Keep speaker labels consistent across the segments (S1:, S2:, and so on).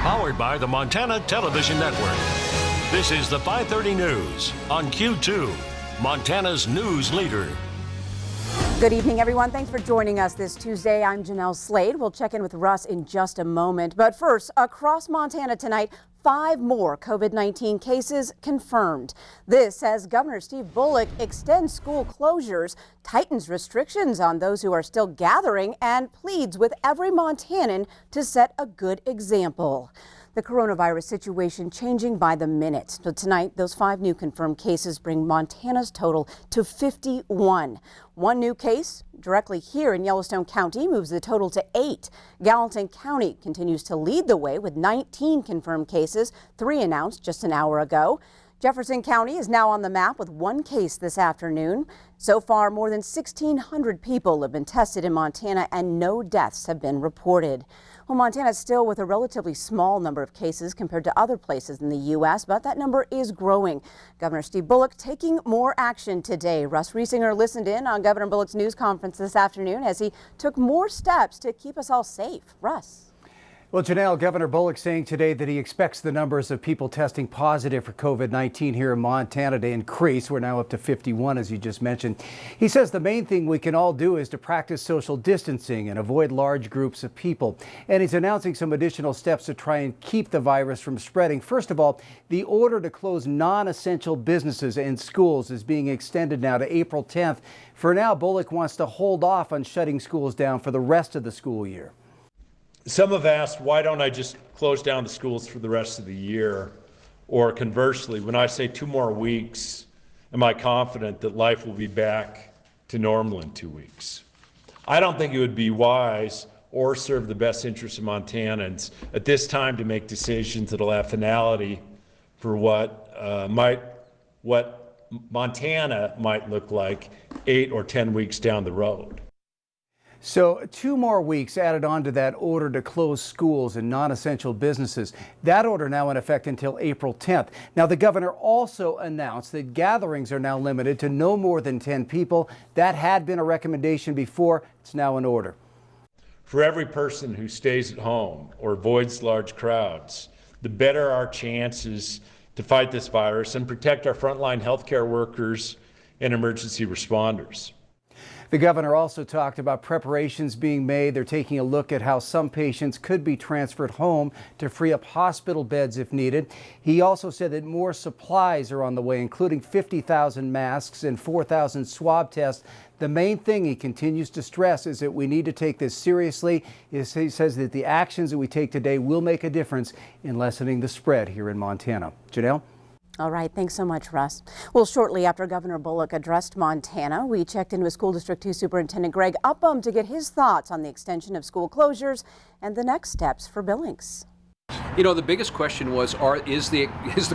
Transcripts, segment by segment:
S1: Powered by the Montana Television Network. This is the 5:30 News on Q2, Montana's news leader.
S2: Good evening, everyone. Thanks for joining us this Tuesday. I'm Jeanelle Slade. We'll check in with Russ in just a moment. But first, across Montana tonight, 5 more COVID-19 cases confirmed. This as Governor Steve Bullock extends school closures, tightens restrictions on those who are still gathering, and pleads with every Montanan to set a good example. The coronavirus situation changing by the minute. So tonight, those 5 new confirmed cases bring Montana's total to 51. One new case directly here in Yellowstone County moves the total to 8. Gallatin County continues to lead the way with 19 confirmed cases, 3 announced just an hour ago. Jefferson County is now on the map with 1 case this afternoon. So far, more than 1,600 people have been tested in Montana and no deaths have been reported. Well, Montana is still with a relatively small number of cases compared to other places in the U.S., but that number is growing. Governor Steve Bullock taking more action today. Russ Riesinger listened in on Governor Bullock's news conference this afternoon as he took more steps to keep us all safe. Russ.
S3: Well, Jeanelle, Governor Bullock saying today that he expects the numbers of people testing positive for COVID-19 here in Montana to increase. We're now up to 51, as you just mentioned. He says the main thing we can all do is to practice social distancing and avoid large groups of people. And he's announcing some additional steps to try and keep the virus from spreading. First of all, the order to close non-essential businesses and schools is being extended now to April 10th. For now, Bullock wants to hold off on shutting schools down for the rest of the school year.
S4: Some have asked, why don't I just close down the schools for the rest of the year? Or conversely, when I say 2 more weeks, am I confident that life will be back to normal in 2 weeks? I don't think it would be wise or serve the best interests of Montanans at this time to make decisions that'll have finality for what Montana might look like 8 or 10 weeks down the road.
S3: So 2 more weeks added on to that order to close schools and non-essential businesses. That order now in effect until April 10th. Now, the governor also announced that gatherings are now limited to no more than 10 people. That had been a recommendation before. It's now an order.
S4: For every person who stays at home or avoids large crowds, the better our chances to fight this virus and protect our frontline healthcare workers and emergency responders.
S3: The governor also talked about preparations being made. They're taking a look at how some patients could be transferred home to free up hospital beds if needed. He also said that more supplies are on the way, including 50,000 masks and 4,000 swab tests. The main thing he continues to stress is that we need to take this seriously. He says that the actions that we take today will make a difference in lessening the spread here in Montana. Jeanelle?
S2: All right. Thanks so much, Russ. Well, shortly after Governor Bullock addressed Montana, we checked in with School District 2 Superintendent Greg Upham to get his thoughts on the extension of school closures and the next steps for Billings.
S5: You know, the biggest question was, is the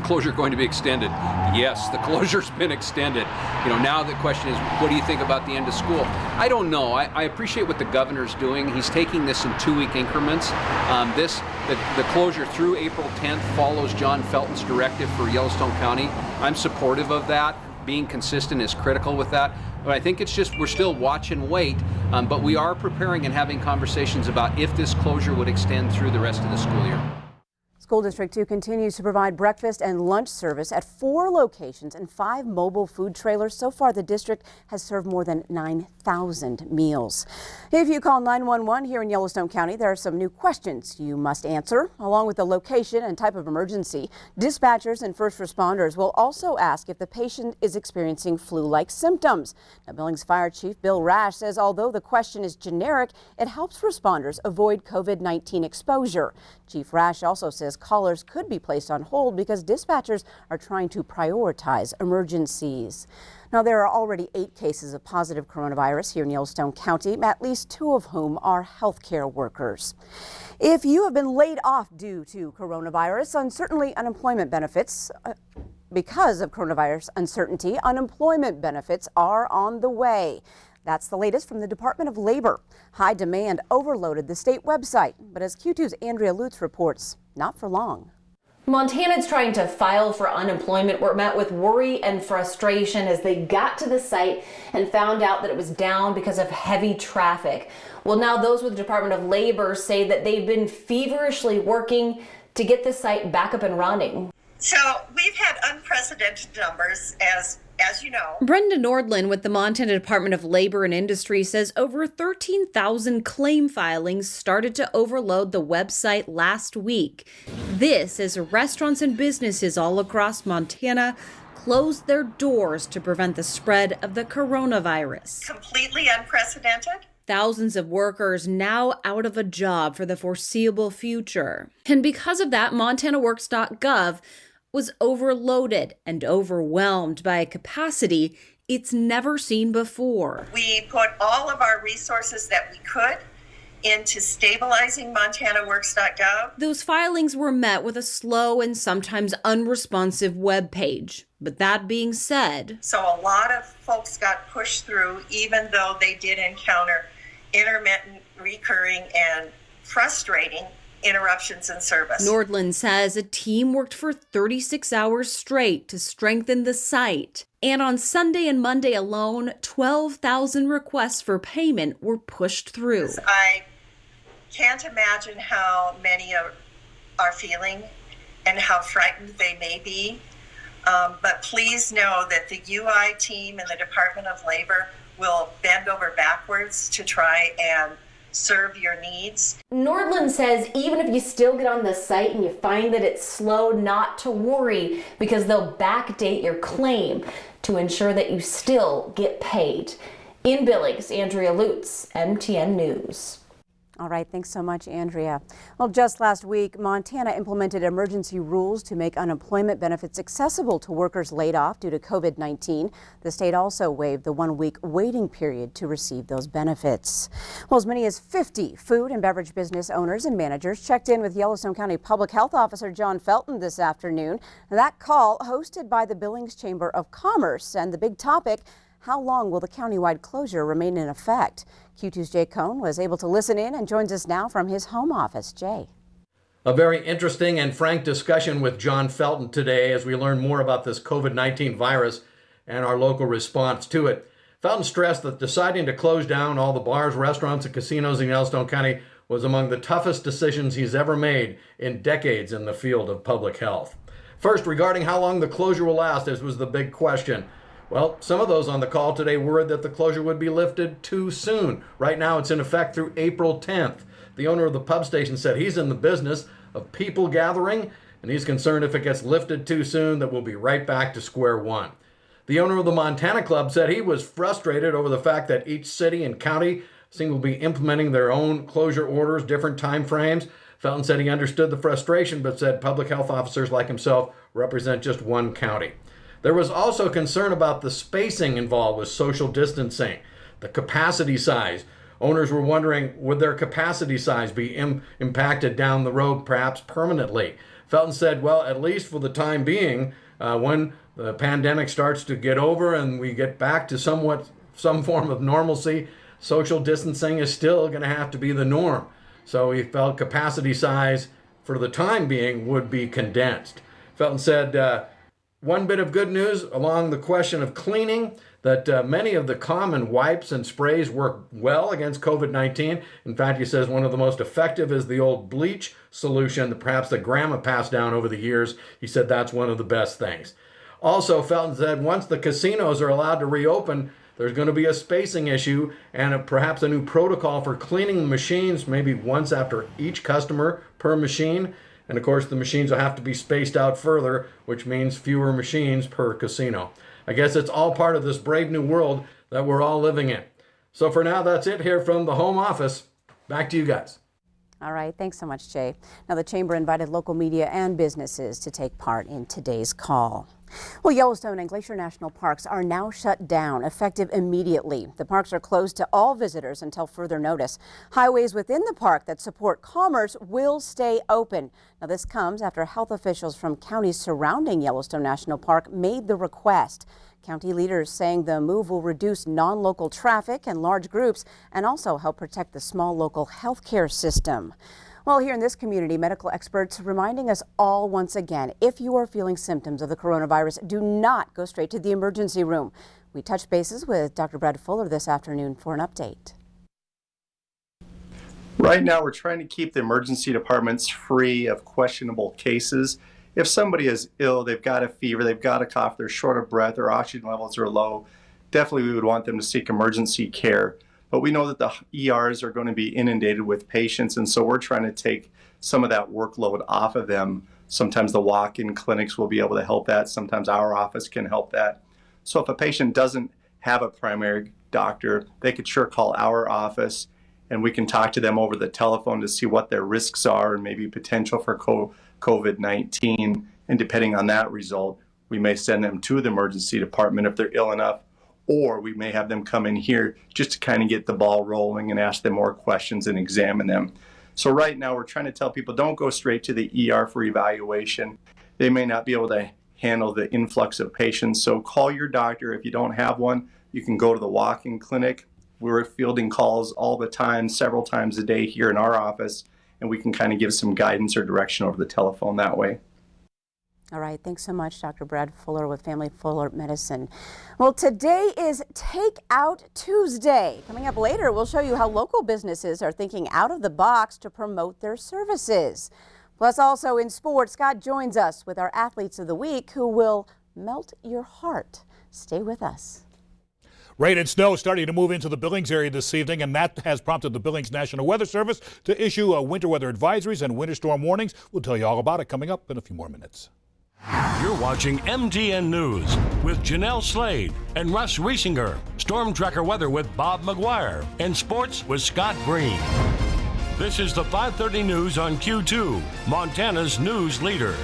S5: closure going to be extended? Yes, the closure's been extended. You know, now the question is, what do you think about the end of school? I don't know. I appreciate what the governor's doing. He's taking this in 2-week increments. The closure through April 10th follows John Felton's directive for Yellowstone County. I'm supportive of that. Being consistent is critical with that. But I think it's just we're still watch and wait, but we are preparing and having conversations about if this closure would extend through the rest of the school year.
S2: School District 2 continues to provide breakfast and lunch service at 4 locations and 5 mobile food trailers. So far, the district has served more than 9,000 meals. If you call 911 here in Yellowstone County, there are some new questions you must answer, along with the location and type of emergency. Dispatchers and first responders will also ask if the patient is experiencing flu-like symptoms. Now, Billings Fire Chief Bill Rash says although the question is generic, it helps responders avoid COVID-19 exposure. Chief Rash also says callers could be placed on hold because dispatchers are trying to prioritize emergencies. Now, there are already 8 cases of positive coronavirus here in Yellowstone County, at least 2 of whom are healthcare workers. If you have been laid off due to coronavirus, uncertainty unemployment benefits because of coronavirus uncertainty, unemployment benefits are on the way. That's the latest from the Department of Labor. High demand overloaded the state website, but as Q2's Andrea Lutz reports, not for long.
S6: Montanans trying to file for unemployment were met with worry and frustration as they got to the site and found out that it was down because of heavy traffic. Well, now those with the Department of Labor say that they've been feverishly working to get the site back up and running.
S7: So we've had unprecedented numbers, as you know.
S2: Brenda Nordlund with the Montana Department of Labor and Industry says over 13,000 claim filings started to overload the website last week. This as restaurants and businesses all across Montana closed their doors to prevent the spread of the coronavirus.
S7: Completely unprecedented.
S2: Thousands of workers now out of a job for the foreseeable future. And because of that, MontanaWorks.gov was overloaded and overwhelmed by a capacity it's never seen before.
S7: We put all of our resources that we could into stabilizing MontanaWorks.gov.
S2: Those filings were met with a slow and sometimes unresponsive web page. But that being said,
S7: so a lot of folks got pushed through, even though they did encounter intermittent, recurring, and frustrating interruptions in service.
S2: Nordlund says a team worked for 36 hours straight to strengthen the site. And on Sunday and Monday alone, 12,000 requests for payment were pushed through.
S7: I can't imagine how many are feeling and how frightened they may be. But please know that the UI team and the Department of Labor will bend over backwards to try and serve your needs.
S6: Nordlund says even if you still get on the site and you find that it's slow, not to worry, because they'll backdate your claim to ensure that you still get paid. In Billings, Andrea Lutz, MTN News.
S2: All right, thanks so much, Andrea. Well, just last week, Montana implemented emergency rules to make unemployment benefits accessible to workers laid off due to COVID-19. The state also waived the 1-week waiting period to receive those benefits. Well, as many as 50 food and beverage business owners and managers checked in with Yellowstone County Public Health Officer John Felton this afternoon. That call hosted by the Billings Chamber of Commerce, and the big topic, how long will the countywide closure remain in effect? Q2's Jay Cohn was able to listen in and joins us now from his home office. Jay.
S8: A very interesting and frank discussion with John Felton today as we learn more about this COVID-19 virus and our local response to it. Felton stressed that deciding to close down all the bars, restaurants, and casinos in Yellowstone County was among the toughest decisions he's ever made in decades in the field of public health. First, regarding how long the closure will last, this was the big question. Well, some of those on the call today worried that the closure would be lifted too soon. Right now, it's in effect through April 10th. The owner of the pub station said he's in the business of people gathering, and he's concerned if it gets lifted too soon that we'll be right back to square one. The owner of the Montana Club said he was frustrated over the fact that each city and county seem to be implementing their own closure orders, different time frames. Felton said he understood the frustration, but said public health officers like himself represent just one county. There was also concern about the spacing involved with social distancing, the capacity size. Owners were wondering, would their capacity size be impacted down the road, perhaps permanently? Felton said, well, at least for the time being, when the pandemic starts to get over and we get back to some form of normalcy, social distancing is still going to have to be the norm. So he felt capacity size for the time being would be condensed. Felton said, one bit of good news along the question of cleaning, that many of the common wipes and sprays work well against COVID-19. In fact, he says one of the most effective is the old bleach solution that perhaps that Grandma passed down over the years. He said that's one of the best things. Also, Felton said once the casinos are allowed to reopen, there's going to be a spacing issue and perhaps a new protocol for cleaning machines, maybe once after each customer per machine. And of course, the machines will have to be spaced out further, which means fewer machines per casino. I guess it's all part of this brave new world that we're all living in. So for now, that's it here from the home office. Back to you guys.
S2: All right, thanks so much, Jay. Now, the Chamber invited local media and businesses to take part in today's call. Well, Yellowstone and Glacier National Parks are now shut down, effective immediately. The parks are closed to all visitors until further notice. Highways within the park that support commerce will stay open. Now, this comes after health officials from counties surrounding Yellowstone National Park made the request. County leaders saying the move will reduce non-local traffic and large groups and also help protect the small local healthcare system. Well, here in this community, medical experts reminding us all once again, if you are feeling symptoms of the coronavirus, do not go straight to the emergency room. We touched bases with Dr. Brad Fuller this afternoon for an update.
S9: Right now, we're trying to keep the emergency departments free of questionable cases. If somebody is ill, they've got a fever, they've got a cough, they're short of breath, their oxygen levels are low, definitely we would want them to seek emergency care. But we know that the ERs are going to be inundated with patients, and so we're trying to take some of that workload off of them. Sometimes the walk-in clinics will be able to help that. Sometimes our office can help that. So if a patient doesn't have a primary doctor, they could sure call our office, and we can talk to them over the telephone to see what their risks are and maybe potential for COVID-19. And depending on that result, we may send them to the emergency department if they're ill enough, or we may have them come in here just to kind of get the ball rolling and ask them more questions and examine them. So right now we're trying to tell people don't go straight to the ER for evaluation. They may not be able to handle the influx of patients. So call your doctor. If you don't have one, you can go to the walk-in clinic. We're fielding calls all the time, several times a day here in our office, and we can kind of give some guidance or direction over the telephone that way.
S2: All right, thanks so much, Dr. Brad Fuller with Family Fuller Medicine. Well, today is Take Out Tuesday. Coming up later, we'll show you how local businesses are thinking out of the box to promote their services. Plus, also in sports, Scott joins us with our Athletes of the Week who will melt your heart. Stay with us.
S10: Rain and snow starting to move into the Billings area this evening, and that has prompted the Billings National Weather Service to issue winter weather advisories and winter storm warnings. We'll tell you all about it coming up in a few more minutes.
S1: You're watching MTN News with Jeanelle Slade and Russ Riesinger. Storm Tracker weather with Bob McGuire. And sports with Scott Green. This is the 5:30 news on Q2, Montana's news leader.